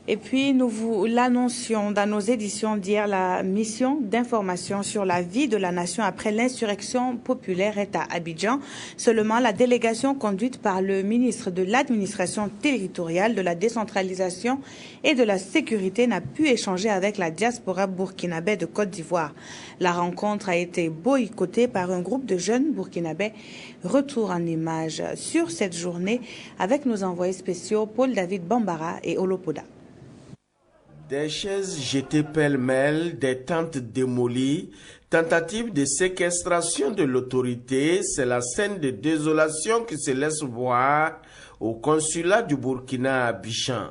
Et puis, nous vous l'annoncions dans nos éditions d'hier, la mission d'information sur la vie de la nation après l'insurrection populaire est à Abidjan. Seulement, la délégation conduite par le ministre de l'Administration territoriale, de la décentralisation et de la sécurité n'a pu échanger avec la diaspora burkinabé de Côte d'Ivoire. La rencontre a été boycottée par un groupe de jeunes burkinabés. Retour en images sur cette journée avec nos envoyés spéciaux Paul-David Bambara et Olopoda. Des chaises jetées pêle-mêle, des tentes démolies, tentative de séquestration de l'autorité, c'est la scène de désolation qui se laisse voir au consulat du Burkina à Abidjan.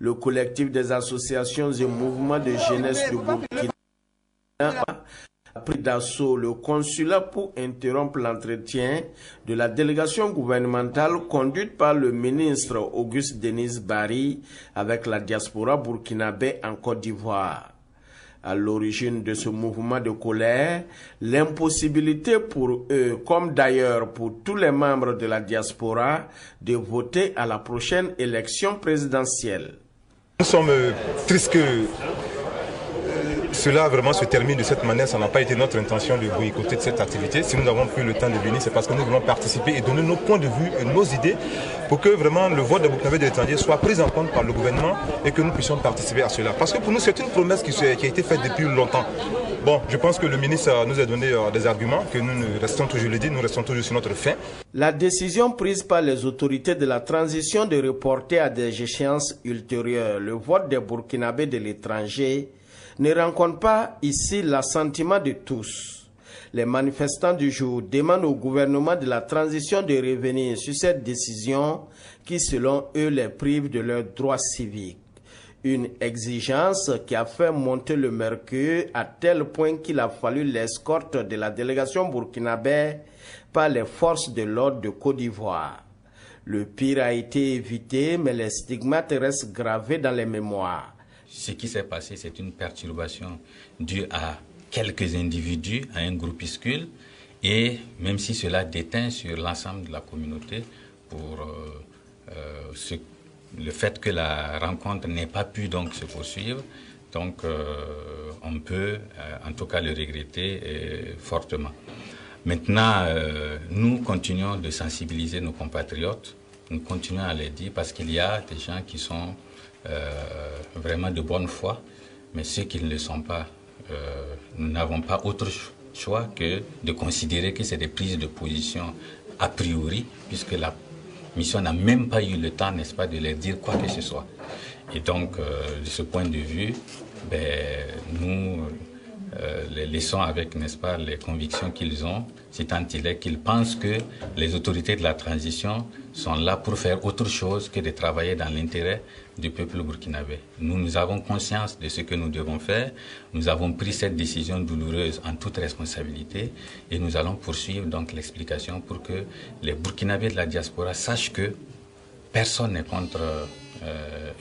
Le collectif des associations et mouvements de jeunesse du Burkina a pris d'assaut le consulat pour interrompre l'entretien de la délégation gouvernementale conduite par le ministre Auguste Denis Barry avec la diaspora burkinabé en Côte d'Ivoire. À l'origine de ce mouvement de colère, l'impossibilité pour eux, comme d'ailleurs pour tous les membres de la diaspora, de voter à la prochaine élection présidentielle. Nous sommes tristes que cela vraiment se termine de cette manière. Ça n'a pas été notre intention de boycotter de cette activité. Si nous avons pris le temps de venir, c'est parce que nous voulons participer et donner nos points de vue et nos idées pour que vraiment le vote des Burkinabés de l'étranger soit pris en compte par le gouvernement et que nous puissions participer à cela. Parce que pour nous, c'est une promesse qui a été faite depuis longtemps. Bon, je pense que le ministre nous a donné des arguments, que nous restons toujours, je l'ai dit, nous restons toujours sur notre fin. La décision prise par les autorités de la transition de reporter à des échéances ultérieures le vote des Burkinabés de l'étranger ne rencontre pas ici l'assentiment de tous. Les manifestants du jour demandent au gouvernement de la transition de revenir sur cette décision qui, selon eux, les prive de leurs droits civiques. Une exigence qui a fait monter le mercure à tel point qu'il a fallu l'escorte de la délégation burkinabé par les forces de l'ordre de Côte d'Ivoire. Le pire a été évité, mais les stigmates restent gravés dans les mémoires. Ce qui s'est passé, c'est une perturbation due à quelques individus, à un groupuscule, et même si cela déteint sur l'ensemble de la communauté pour le fait que la rencontre n'ait pas pu donc se poursuivre, donc on peut en tout cas le regretter fortement. Maintenant, nous continuons de sensibiliser nos compatriotes, nous continuons à les dire parce qu'il y a des gens qui sont vraiment de bonne foi, mais ceux qui ne le sont pas, nous n'avons pas autre choix que de considérer que c'est des prises de position a priori, puisque la mission n'a même pas eu le temps, n'est-ce pas, de leur dire quoi que ce soit. Et donc, de ce point de vue, nous les laissons avec, n'est-ce pas, les convictions qu'ils ont, si tant il est qu'ils pensent que les autorités de la transition sont là pour faire autre chose que de travailler dans l'intérêt du peuple burkinabé. Nous avons conscience de ce que nous devons faire. Nous avons pris cette décision douloureuse en toute responsabilité et nous allons poursuivre donc l'explication pour que les Burkinabés de la diaspora sachent que personne n'est contre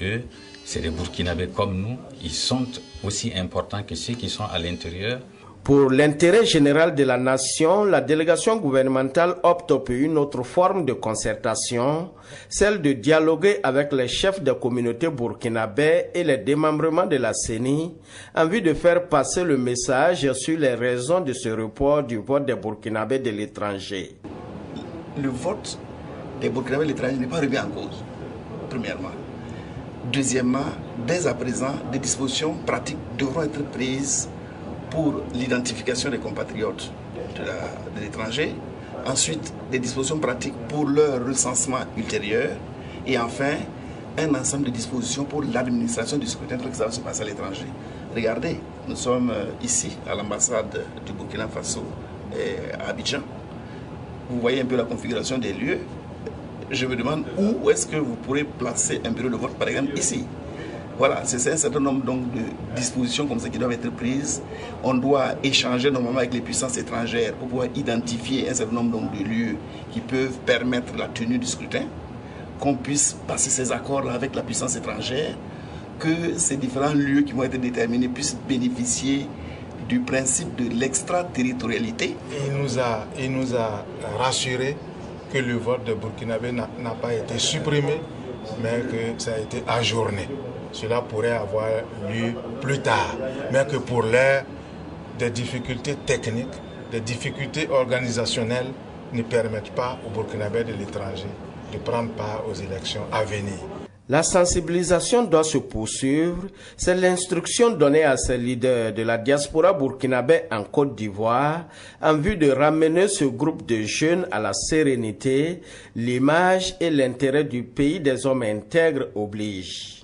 eux. C'est des Burkinabés comme nous. Ils sont aussi importants que ceux qui sont à l'intérieur. Pour l'intérêt général de la nation, la délégation gouvernementale opte pour une autre forme de concertation, celle de dialoguer avec les chefs de communautés burkinabés et les démembrements de la CENI en vue de faire passer le message sur les raisons de ce report du vote des Burkinabés de l'étranger. Le vote des Burkinabés de l'étranger n'est pas remis en cause, premièrement. Deuxièmement, dès à présent, des dispositions pratiques devront être prises pour l'identification des compatriotes de l'étranger. Ensuite, des dispositions pratiques pour leur recensement ultérieur. Et enfin, un ensemble de dispositions pour l'administration du scrutin qui va se passer à l'étranger. Regardez, nous sommes ici à l'ambassade du Burkina Faso à Abidjan. Vous voyez un peu la configuration des lieux. Je me demande où est-ce que vous pourrez placer un bureau de vote, par exemple, ici. Voilà, c'est un certain nombre donc, de dispositions comme ça qui doivent être prises. On doit échanger normalement avec les puissances étrangères pour pouvoir identifier un certain nombre donc, de lieux qui peuvent permettre la tenue du scrutin, qu'on puisse passer ces accords-là avec la puissance étrangère, que ces différents lieux qui vont être déterminés puissent bénéficier du principe de l'extraterritorialité. Il nous a rassuré que le vote de Burkinabé n'a pas été supprimé, mais que ça a été ajourné. cela pourrait avoir lieu plus tard. Mais que pour l'heure, des difficultés techniques, des difficultés organisationnelles ne permettent pas aux Burkinabés de l'étranger de prendre part aux élections à venir. La sensibilisation doit se poursuivre. C'est l'instruction donnée à ces leaders de la diaspora burkinabé en Côte d'Ivoire en vue de ramener ce groupe de jeunes à la sérénité. L'image et l'intérêt du pays des hommes intègres obligent.